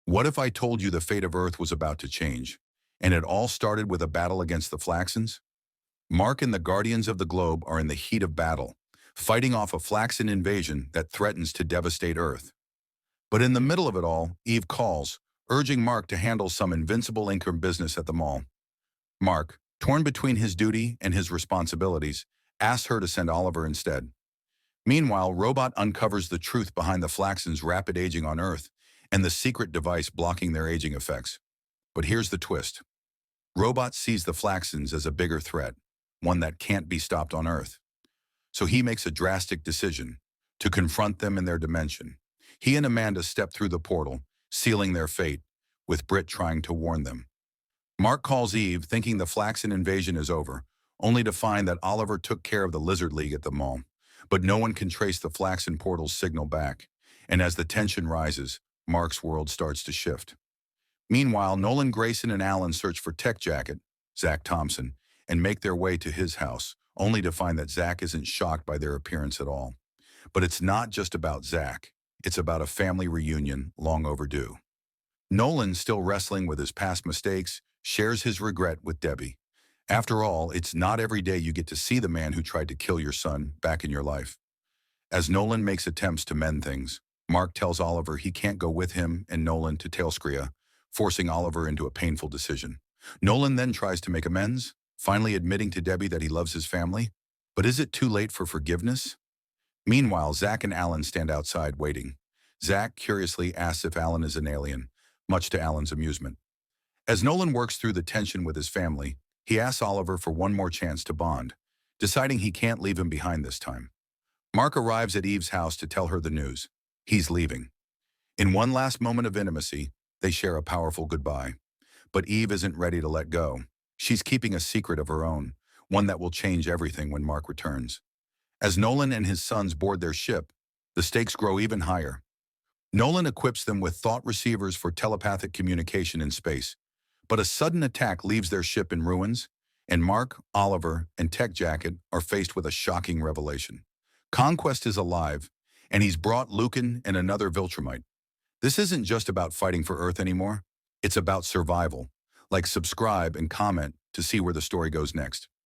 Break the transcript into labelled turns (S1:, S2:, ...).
S1: What if I told you the fate of Earth was about to change, and it all started with a battle against the Flaxans? Mark and the Guardians of the Globe are in the heat of battle, fighting off a Flaxan invasion that threatens to devastate Earth. But in the middle of it all, Eve calls, urging Mark to handle some invincible income business at the mall. Mark, torn between his duty and his responsibilities, asks her to send Oliver instead. Meanwhile, Robot uncovers the truth behind the Flaxans' rapid aging on Earth and the secret device blocking their aging effects. But here's the twist. Robot sees the Flaxans as a bigger threat, one that can't be stopped on Earth. So he makes a drastic decision to confront them in their dimension. He and Amanda step through the portal, sealing their fate, with Britt trying to warn them. Mark calls Eve, thinking the Flaxan invasion is over, only to find that Oliver took care of the Lizard League at the mall. But no one can trace the Flaxan portal's signal back, and as the tension rises, Mark's world starts to shift. Meanwhile, Nolan Grayson and Alan search for Tech Jacket, Zach Thompson, and make their way to his house, only to find that Zach isn't shocked by their appearance at all. But it's not just about Zach. It's about a family reunion long overdue. Nolan, still wrestling with his past mistakes, shares his regret with Debbie. After all, it's not every day you get to see the man who tried to kill your son back in your life. As Nolan makes attempts to mend things, Mark tells Oliver he can't go with him and Nolan to Tailskria, forcing Oliver into a painful decision. Nolan then tries to make amends, finally admitting to Debbie that he loves his family. But is it too late for forgiveness? Meanwhile, Zach and Alan stand outside waiting. Zach curiously asks if Alan is an alien, much to Alan's amusement. As Nolan works through the tension with his family, he asks Oliver for one more chance to bond, deciding he can't leave him behind this time. Mark arrives at Eve's house to tell her the news. He's leaving. In one last moment of intimacy, they share a powerful goodbye. But Eve isn't ready to let go. She's keeping a secret of her own, one that will change everything when Mark returns. As Nolan and his sons board their ship, the stakes grow even higher. Nolan equips them with thought receivers for telepathic communication in space, but a sudden attack leaves their ship in ruins, and Mark, Oliver, and Tech Jacket are faced with a shocking revelation. Conquest is alive, and he's brought Lucan and another Viltrumite. This isn't just about fighting for Earth anymore. It's about survival. Like, subscribe and comment to see where the story goes next.